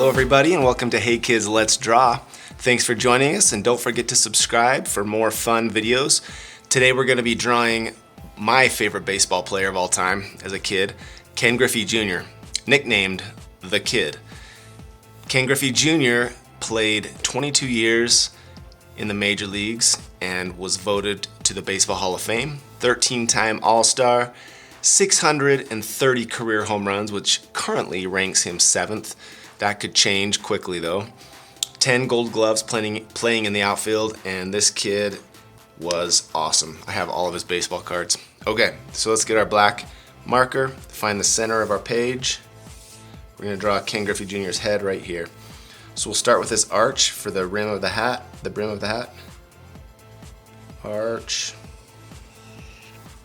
Hello everybody and welcome to Hey Kids Let's Draw. Thanks for joining us and don't forget to subscribe for more fun videos. Today we're going to be drawing my favorite baseball player of all time as a kid, Ken Griffey Jr., nicknamed The Kid. Ken Griffey Jr. played 22 years in the major leagues and was voted to the Baseball Hall of Fame, 13-time All-Star, 630 career home runs, which currently ranks him 7th. That could change quickly though. 10 gold gloves playing in the outfield, and this kid was awesome. I have all of his baseball cards. Okay, so let's get our black marker, find the center of our page. We're gonna draw Ken Griffey Jr.'s head right here. So we'll start with this arch for the rim of the hat, the brim of the hat. Arch,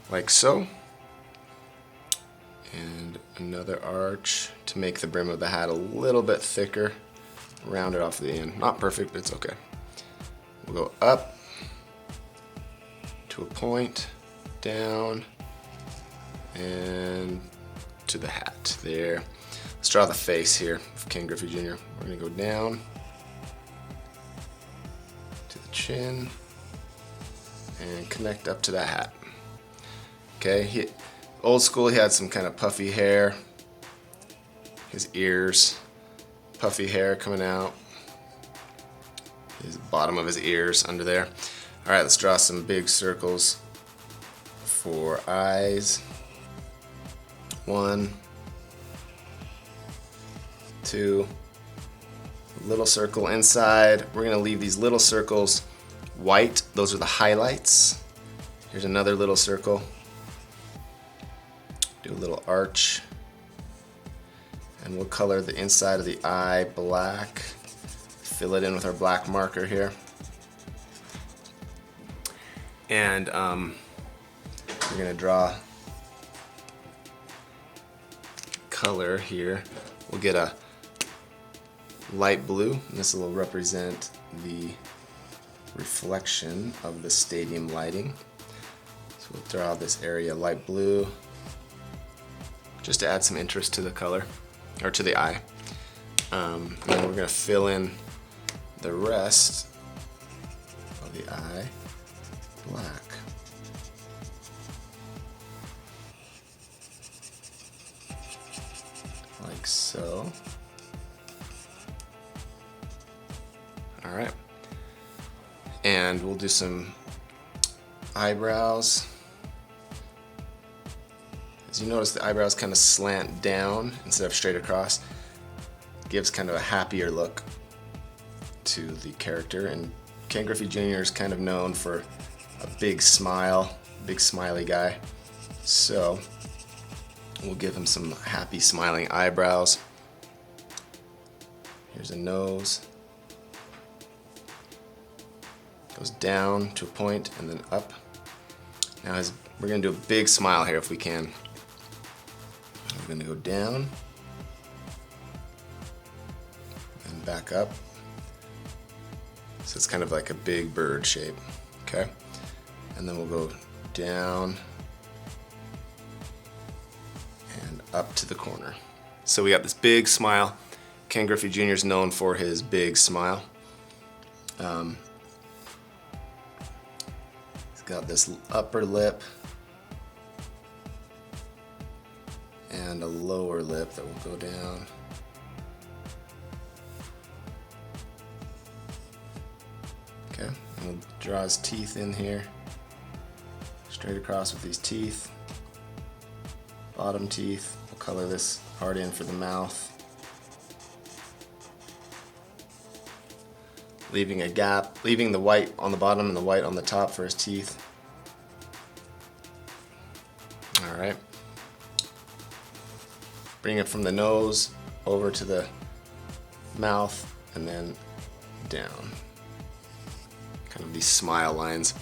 like so. And another arch to make the brim of the hat a little bit thicker. Round it off the end. Not perfect, but it's okay. We'll go up to a point, down, and to the hat there. Let's draw the face here of Ken Griffey Jr. We're gonna go down to the chin and connect up to the hat. Okay, old school, he had some kind of puffy hair. His ears, puffy hair coming out. His bottom of his ears under there. All right, let's draw some big circles for eyes. 1, 2, little circle inside. We're gonna leave these little circles white. Those are the highlights. Here's another little circle. Do a little arch. And we'll color the inside of the eye black. Fill it in with our black marker here. And we're gonna draw color here. We'll get a light blue, and this will represent the reflection of the stadium lighting. So we'll draw this area light blue, just to add some interest to the color, or to the eye. And then we're gonna fill in the rest of the eye black. Like so. All right. And we'll do some eyebrows. As you notice, the eyebrows kind of slant down instead of straight across. Gives kind of a happier look to the character. And Ken Griffey Jr. is kind of known for a big smile, big smiley guy. So we'll give him some happy smiling eyebrows. Here's a nose. Goes down to a point and then up. Now we're gonna do a big smile here if we can. We're gonna go down and back up. So it's kind of like a big bird shape, okay? And then we'll go down and up to the corner. So we got this big smile. Ken Griffey Jr. is known for his big smile. He's got this upper lip and a lower lip that will go down. Okay, and we'll draw his teeth in here, straight across with these teeth. Bottom teeth, we'll color this part in for the mouth. Leaving a gap, leaving the white on the bottom and the white on the top for his teeth. All right. Bring it from the nose over to the mouth and then down. Kind of these smile lines.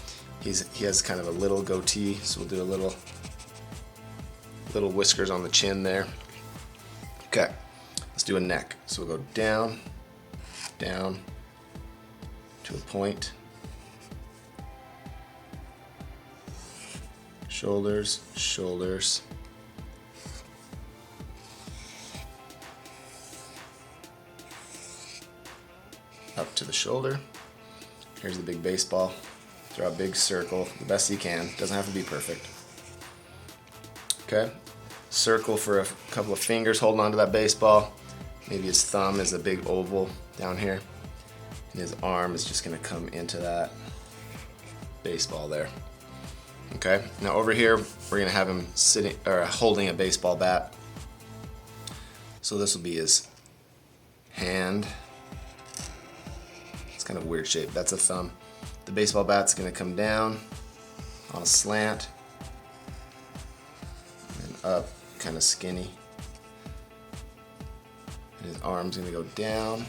He has kind of a little goatee, so we'll do a little whiskers on the chin there. Okay, let's do a neck. So we'll go down, down to a point. Shoulders, shoulders. up to the shoulder. Here's the big baseball. Draw a big circle, the best you can. Doesn't have to be perfect. Okay, circle for a couple of fingers holding onto that baseball. Maybe his thumb is a big oval down here. And his arm is just gonna come into that baseball there. Okay, now over here, we're gonna have him sitting or holding a baseball bat. So this will be his hand. It's kind of a weird shape, that's a thumb. The baseball bat's gonna come down on a slant and up, kind of skinny. And his arm's gonna go down,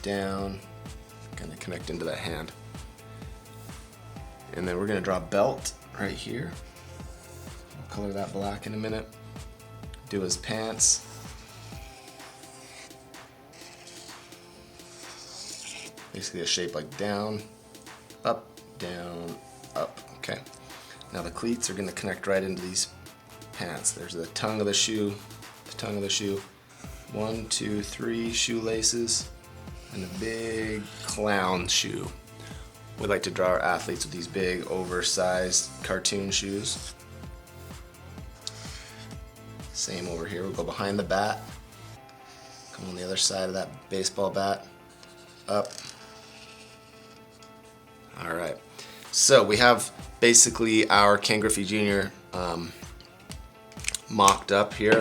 down, kind of connect into that hand. And then we're gonna draw a belt right here. I'll color that black in a minute. Do his pants. Basically a shape like down, up, okay. Now the cleats are gonna connect right into these pants. There's the tongue of the shoe, 1, 2, 3 shoelaces, and a big clown shoe. We like to draw our athletes with these big oversized cartoon shoes. Same over here, we'll go behind the bat, come on the other side of that baseball bat, up. All right, so we have basically our Ken Griffey Jr. Mocked up here.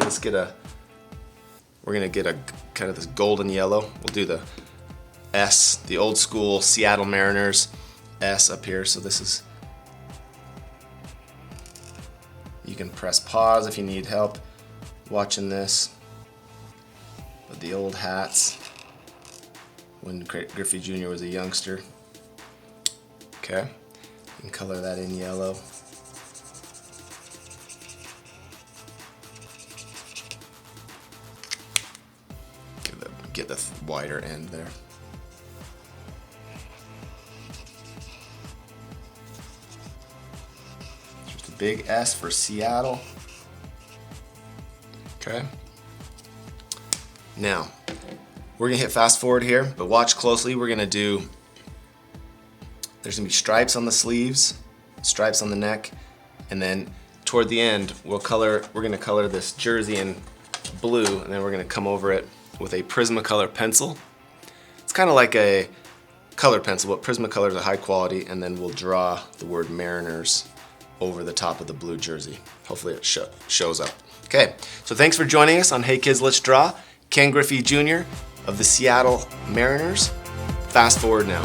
We're gonna get a kind of this golden yellow. We'll do the S, the old school Seattle Mariners S up here. So this is, you can press pause if you need help watching this. But the old hats when Griffey Jr. was a youngster. Okay, you can color that in yellow. Get the wider end there. Just a big S for Seattle. Okay. Now, we're gonna hit fast forward here, but watch closely. We're gonna do, there's gonna be stripes on the sleeves, stripes on the neck, and then toward the end, we're gonna color this jersey in blue, and then we're gonna come over it with a Prismacolor pencil. It's kind of like a colored pencil, but Prismacolor is a high quality, and then we'll draw the word Mariners over the top of the blue jersey. Hopefully it shows up. Okay, so thanks for joining us on Hey Kids, Let's Draw. Ken Griffey Jr. of the Seattle Mariners. Fast forward now.